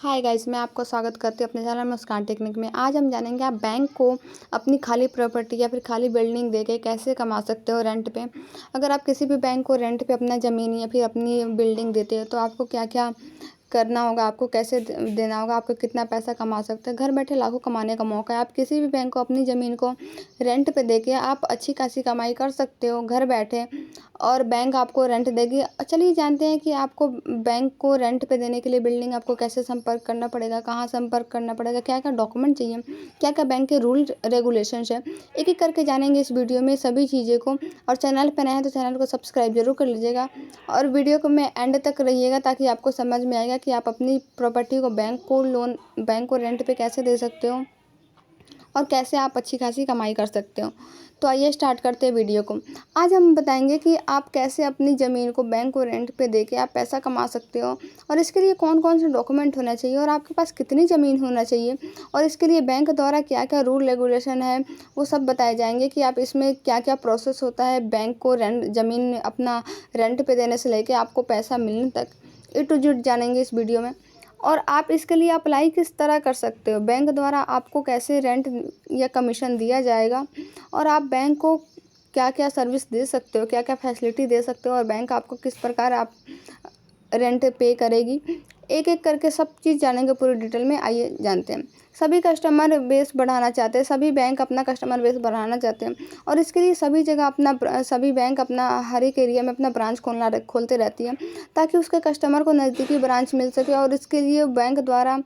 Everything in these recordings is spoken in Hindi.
हाय गाइस, मैं आपका स्वागत करती हूँ अपने चैनल मुस्कान टेक्निक में। आज हम जानेंगे आप बैंक को अपनी खाली प्रॉपर्टी या फिर खाली बिल्डिंग देके कैसे कमा सकते हो रेंट पे। अगर आप किसी भी बैंक को रेंट पे अपना ज़मीन या फिर अपनी बिल्डिंग देते हो तो आपको क्या क्या करना होगा, आपको कैसे देना होगा, आपको कितना पैसा कमा सकते हैं। घर बैठे लाखों कमाने का मौका है। आप किसी भी बैंक को अपनी ज़मीन को रेंट पे देके आप अच्छी खासी कमाई कर सकते हो घर बैठे, और बैंक आपको रेंट देगी। चलिए जानते हैं कि आपको बैंक को रेंट पे देने के लिए बिल्डिंग आपको कैसे संपर्क करना पड़ेगा, कहाँ संपर्क करना पड़ेगा, क्या क्या डॉक्यूमेंट चाहिए, क्या क्या बैंक के रूल रेगुलेशंस है। एक एक करके जानेंगे इस वीडियो में सभी चीज़ें को। और चैनल पर नए हैं तो चैनल को सब्सक्राइब जरूर कर लीजिएगा और वीडियो को में एंड तक रहिएगा ताकि आपको समझ में आएगा कि आप अपनी प्रॉपर्टी को बैंक को रेंट पे कैसे दे सकते हो और कैसे आप अच्छी खासी कमाई कर सकते हो। तो आइए स्टार्ट करते हैं वीडियो को। आज हम बताएंगे कि आप कैसे अपनी ज़मीन को बैंक को रेंट पे देके आप पैसा कमा सकते हो, और इसके लिए कौन कौन से डॉक्यूमेंट होना चाहिए और आपके पास कितनी ज़मीन होना चाहिए, और इसके लिए बैंक द्वारा क्या क्या रूल रेगुलेशन है वो सब बताए जाएंगे कि आप इसमें क्या क्या प्रोसेस होता है बैंक को ज़मीन अपना रेंट पे देने से लेके आपको पैसा मिलने तक। ए टू जेड जानेंगे इस वीडियो में। और आप इसके लिए अप्लाई किस तरह कर सकते हो, बैंक द्वारा आपको कैसे रेंट या कमीशन दिया जाएगा, और आप बैंक को क्या क्या सर्विस दे सकते हो, क्या क्या फैसिलिटी दे सकते हो, और बैंक आपको किस प्रकार आप रेंट पे करेगी। एक एक करके सब चीज़ जानेंगे पूरी डिटेल में। आइए जानते हैं। सभी कस्टमर बेस बढ़ाना चाहते हैं, सभी बैंक अपना कस्टमर बेस बढ़ाना चाहते हैं, और इसके लिए सभी बैंक अपना हर एक एरिया में अपना ब्रांच खोलते रहती है ताकि उसके कस्टमर को नज़दीकी ब्रांच मिल सके। और इसके लिए बैंक द्वारा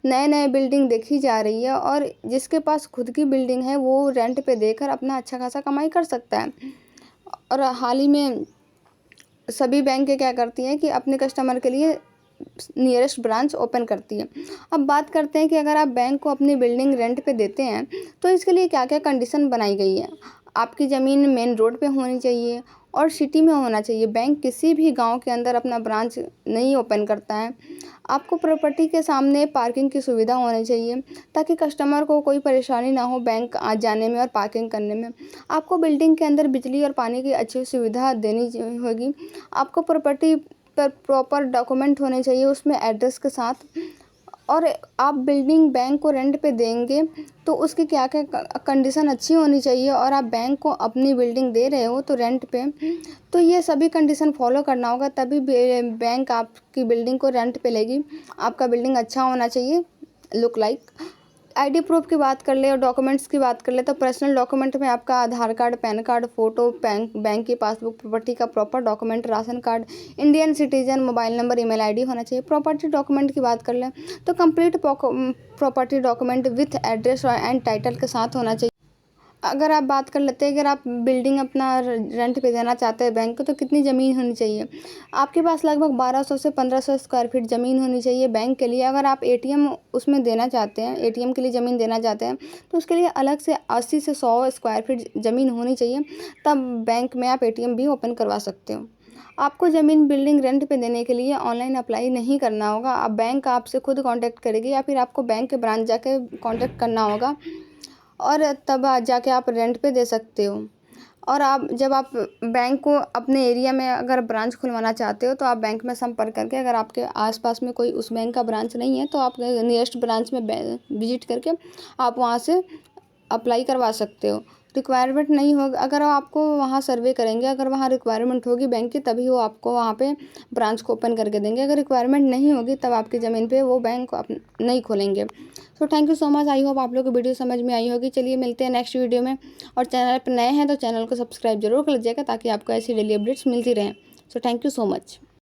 नए नए बिल्डिंग देखी जा रही है, और जिसके पास खुद की बिल्डिंग है वो रेंट पे देकर अपना अच्छा खासा कमाई कर सकता है। और हाल ही में सभी बैंक क्या करती हैं कि अपने कस्टमर के लिए नियरेस्ट ब्रांच ओपन करती है। अब बात करते हैं कि अगर आप बैंक को अपनी बिल्डिंग रेंट पे देते हैं तो इसके लिए क्या क्या कंडीशन बनाई गई है। आपकी ज़मीन मेन रोड पे होनी चाहिए और सिटी में होना चाहिए। बैंक किसी भी गांव के अंदर अपना ब्रांच नहीं ओपन करता है। आपको प्रॉपर्टी के सामने पार्किंग की सुविधा होनी चाहिए ताकि कस्टमर को कोई परेशानी ना हो बैंक आ जाने में और पार्किंग करने में। आपको बिल्डिंग के अंदर बिजली और पानी की अच्छी सुविधा देनी होगी। आपको प्रॉपर्टी पर प्रॉपर डॉक्यूमेंट होने चाहिए उसमें एड्रेस के साथ। और आप बिल्डिंग बैंक को रेंट पे देंगे तो उसकी क्या क्या कंडीशन अच्छी होनी चाहिए, और आप बैंक को अपनी बिल्डिंग दे रहे हो तो रेंट पे, तो ये सभी कंडीशन फॉलो करना होगा तभी बैंक आपकी बिल्डिंग को रेंट पे लेगी। आपका बिल्डिंग अच्छा होना चाहिए, लुक लाइक। आईडी प्रूफ की बात कर ले और डॉक्यूमेंट्स की बात कर ले तो पर्सनल डॉक्यूमेंट में आपका Aadhaar card, PAN card, photo, bank की पासबुक, प्रॉपर्टी का proper document, ration card, Indian citizen, mobile number, email ID होना चाहिए। प्रॉपर्टी डॉक्यूमेंट की बात कर लें तो complete property document with address and title के साथ होना चाहिए। अगर आप बात कर लेते हैं, अगर आप बिल्डिंग अपना रेंट पे देना चाहते हैं बैंक को तो कितनी ज़मीन होनी चाहिए। आपके पास लगभग 1200 से 1500 स्क्वायर फीट ज़मीन होनी चाहिए बैंक के लिए। अगर आप एटीएम उसमें देना चाहते हैं, एटीएम के लिए ज़मीन देना चाहते हैं तो उसके लिए अलग से 80 से 100 स्क्वायर फीट ज़मीन होनी चाहिए, तब बैंक में आप एटीएम भी ओपन करवा सकते हो। आपको ज़मीन बिल्डिंग रेंट पे देने के लिए ऑनलाइन अप्लाई नहीं करना होगा। आप बैंक आपसे खुद कांटेक्ट करेगी या फिर आपको बैंक के ब्रांच जाके कांटेक्ट करना होगा, और तब जाके आप रेंट पे दे सकते हो। और जब आप बैंक को अपने एरिया में अगर ब्रांच खुलवाना चाहते हो तो आप बैंक में संपर्क करके, अगर आपके आसपास में कोई उस बैंक का ब्रांच नहीं है तो आप नियरेस्ट ब्रांच में विजिट करके आप वहाँ से अप्लाई करवा सकते हो। रिक्वायरमेंट नहीं होगा, अगर आपको वहाँ सर्वे करेंगे, अगर वहाँ रिक्वायरमेंट होगी बैंक की तभी वो आपको वहाँ पे ब्रांच को ओपन करके देंगे। अगर रिक्वायरमेंट नहीं होगी तब आपकी ज़मीन पे वो बैंक नहीं खोलेंगे। So thank you so much. I hope आप लोग को वीडियो समझ में आई होगी। चलिए मिलते हैं नेक्स्ट वीडियो में, और चैनल पर नए हैं तो चैनल को सब्सक्राइब जरूर कर लीजिएगा ताकि आपको ऐसी डेली अपडेट्स मिलती रहें। So thank you so much.